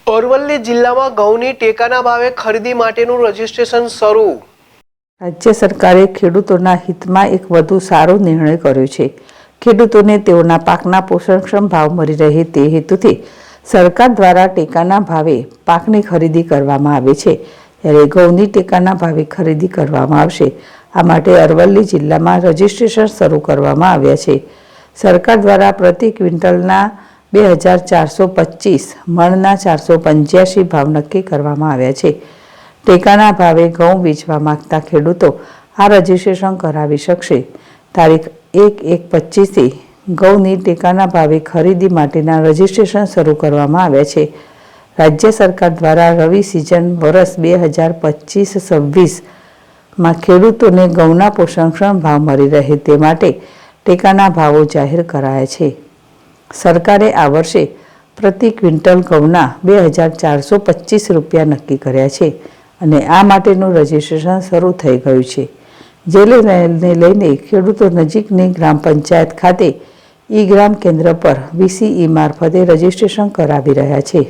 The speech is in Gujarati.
અરવલ્લી જિલ્લામાં ઘઉંની ટેકાના ભાવે ખરીદી માટેનું રજીસ્ટ્રેશન શરૂ। રાજ્ય સરકારે ખેડૂતોના હિતમાં એક વધુ સારો નિર્ણય કર્યો છે। ખેડૂતોને તેઓના પાકના પોષણક્ષમ ભાવ મળી રહે તે હેતુથી સરકાર દ્વારા ટેકાના ભાવે પાકની ખરીદી કરવામાં આવે છે, ત્યારે ઘઉંની ટેકાના ભાવે ખરીદી કરવામાં આવશે। આ માટે અરવલ્લી જિલ્લામાં રજીસ્ટ્રેશન શરૂ કરવામાં આવ્યા છે। સરકાર દ્વારા પ્રતિ ક્વિન્ટલના 2425 મણના 485 ભાવ નક્કી કરવામાં આવ્યા છે। ટેકાના ભાવે ઘઉં વેચવા માંગતા ખેડૂતો આ રજીસ્ટ્રેશન કરાવી શકશે। તારીખ 1/1/25થી ઘઉંની ટેકાના ભાવે ખરીદી માટેના રજીસ્ટ્રેશન શરૂ કરવામાં આવ્યા છે। રાજ્ય સરકાર દ્વારા રવિ સિઝન વર્ષ 2025-26માં ખેડૂતોને ઘઉંના પોષણક્ષમ ભાવ મળી રહે તે માટે ટેકાના ભાવો જાહેર કરાયા છે। સરકારે આ વર્ષે પ્રતિ ક્વિન્ટલ ઘઉંના 2425 રૂપિયા નક્કી કર્યા છે અને આ માટેનું રજીસ્ટ્રેશન શરૂ થઈ ગયું છે, જેને લઈને ખેડૂતો નજીકની ગ્રામ પંચાયત ખાતે ઈ ગ્રામ કેન્દ્ર પર VCE મારફતે રજીસ્ટ્રેશન કરાવી રહ્યા છે।